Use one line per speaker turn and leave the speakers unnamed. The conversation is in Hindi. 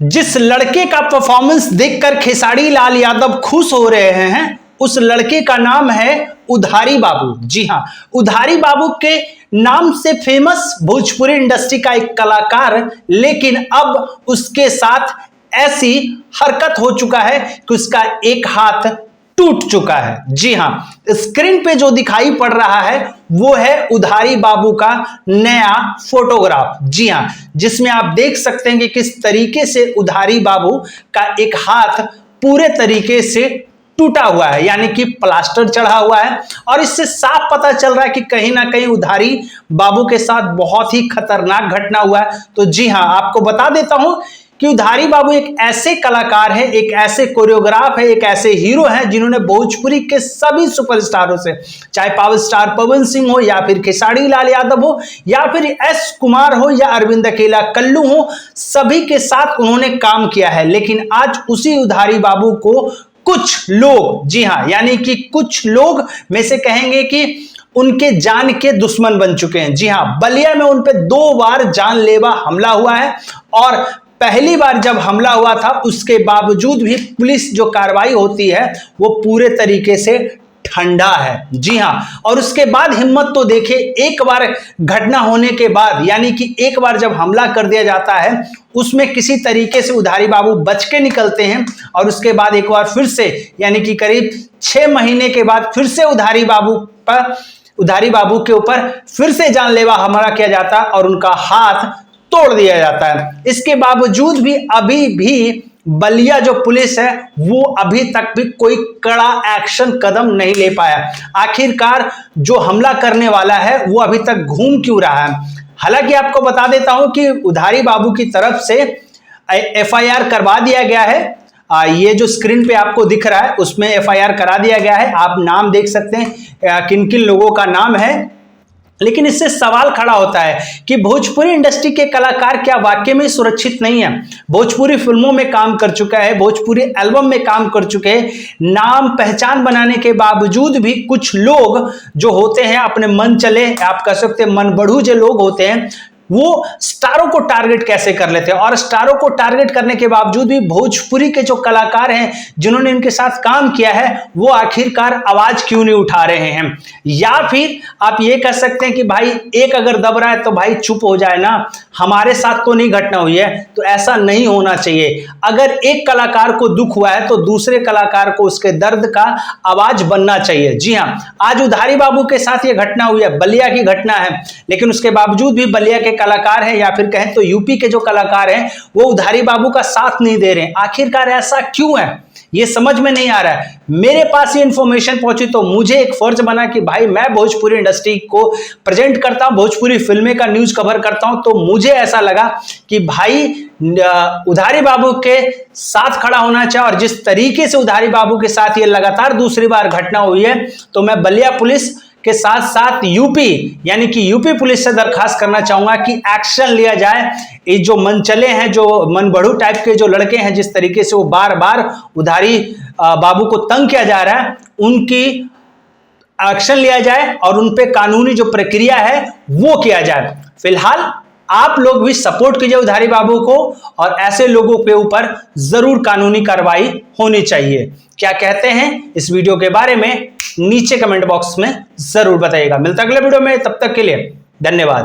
जिस लड़के का परफॉर्मेंस देखकर खेसारी लाल यादव खुश हो रहे हैं, उस लड़के का नाम है उधारी बाबू। जी हां, उधारी बाबू के नाम से फेमस भोजपुरी इंडस्ट्री का एक कलाकार, लेकिन अब उसके साथ ऐसी हरकत हो चुका है कि उसका एक हाथ टूट चुका है। जी हां, स्क्रीन पे जो दिखाई पड़ रहा है वो है उधारी बाबू का नया फोटोग्राफ। जी हां, जिसमें आप देख सकते हैं कि किस तरीके से उधारी बाबू का एक हाथ पूरे तरीके से टूटा हुआ है, यानी कि प्लास्टर चढ़ा हुआ है। और इससे साफ पता चल रहा है कि कहीं ना कहीं उधारी बाबू के साथ बहुत ही खतरनाक घटना हुआ है। तो जी हां, आपको बता देता हूं कि उधारी बाबू एक ऐसे कलाकार है, एक ऐसे कोरियोग्राफ है, एक ऐसे हीरो हैं जिन्होंने भोजपुरी के सभी सुपरस्टारों से, चाहे पावर स्टार पवन सिंह हो या फिर खेसारी लाल यादव हो या फिर एस कुमार हो या अरविंद अकेला कल्लू हो, सभी के साथ उन्होंने काम किया है। लेकिन आज उसी उधारी बाबू को कुछ लोग, जी हां, यानी कि कुछ लोग में से कहेंगे कि उनके जान के दुश्मन बन चुके हैं। जी हां, बलिया में उन पे 2 बार जानलेवा हमला हुआ है और पहली बार जब हमला हुआ था उसके बावजूद भी पुलिस जो कार्रवाई होती है वो पूरे तरीके से ठंडा है। जी हां, और उसके बाद हिम्मत तो देखिए, एक बार घटना होने के बाद, यानी कि एक बार जब हमला कर दिया जाता है उसमें किसी तरीके से उधारी बाबू बच के निकलते हैं और उसके बाद एक बार फिर से, यानी कि करीब 6 महीने के बाद फिर से उधारी बाबू के ऊपर फिर से जानलेवा हमला किया जाता है और उनका हाथ तोड़ दिया जाता है। इसके बावजूद भी अभी भी बलिया जो पुलिस है वो अभी तक भी कोई कड़ा एक्शन कदम नहीं ले पाया। आखिरकार जो हमला करने वाला है वो अभी तक घूम क्यों रहा है। हालांकि आपको बता देता हूं कि उधारी बाबू की तरफ से एफआईआर करवा दिया गया है। ये जो स्क्रीन पे आपको दिख रहा है उसमें एफआईआर करा दिया गया है। आप नाम देख सकते हैं किन किन लोगों का नाम है। लेकिन इससे सवाल खड़ा होता है कि भोजपुरी इंडस्ट्री के कलाकार क्या वाकई में सुरक्षित नहीं है। भोजपुरी फिल्मों में काम कर चुका है, भोजपुरी एल्बम में काम कर चुके हैं, नाम पहचान बनाने के बावजूद भी कुछ लोग जो होते हैं अपने मन चले, आप कह सकते हैं मन बढ़ू जो लोग होते हैं, वो स्टारों को टारगेट कैसे कर लेते हैं। और स्टारों को टारगेट करने के बावजूद भी भोजपुरी के जो कलाकार हैं जिन्होंने इनके साथ काम किया है वो आखिरकार आवाज क्यों नहीं उठा रहे हैं। या फिर आप ये कह सकते हैं कि भाई एक अगर दब रहा है तो भाई चुप हो जाए ना, हमारे साथ तो नहीं घटना हुई है। तो ऐसा नहीं होना चाहिए। अगर एक कलाकार को दुख हुआ है तो दूसरे कलाकार को उसके दर्द का आवाज बनना चाहिए। जी हां, आज उधारी बाबू के साथ ये घटना हुई है, बलिया की घटना है, लेकिन उसके बावजूद भी बलिया के कलाकार हैं या फिर कहें तो यूपी के जो कलाकार हैं वो उधारी बाबू का साथ नहीं दे रहे हैं। आखिरकार ऐसा क्यों है ये समझ में नहीं आ रहा है। मेरे पास ये इंफॉर्मेशन पहुंची तो मुझे एक फर्ज बना कि भाई मैं भोजपुरी इंडस्ट्री को प्रेजेंट करता हूं, भोजपुरी फिल्में का न्यूज कवर करता हूं। तो मुझे ऐसा लगा कि भाई उधारी बाबू के साथ खड़ा होना चाहिए। और जिस तरीके से उधारी बाबू के साथ ये लगातार दूसरी बार घटना हुई है तो मैं बलिया पुलिस के साथ साथ यूपी, यानी कि यूपी पुलिस से दरखास्त करना चाहूंगा कि एक्शन लिया जाए। ये जो मनचले हैं, जो मन बढ़ू टाइप के जो लड़के हैं, जिस तरीके से वो बार बार उधारी बाबू को तंग किया जा रहा है, उनकी एक्शन लिया जाए और उन पे कानूनी जो प्रक्रिया है वो किया जाए। फिलहाल आप लोग भी सपोर्ट कीजिए उधारी बाबू को और ऐसे लोगों के ऊपर जरूर कानूनी कार्रवाई होनी चाहिए। क्या कहते हैं इस वीडियो के बारे में नीचे कमेंट बॉक्स में जरूर बताइएगा। मिलता अगले वीडियो में, तब तक के लिए धन्यवाद।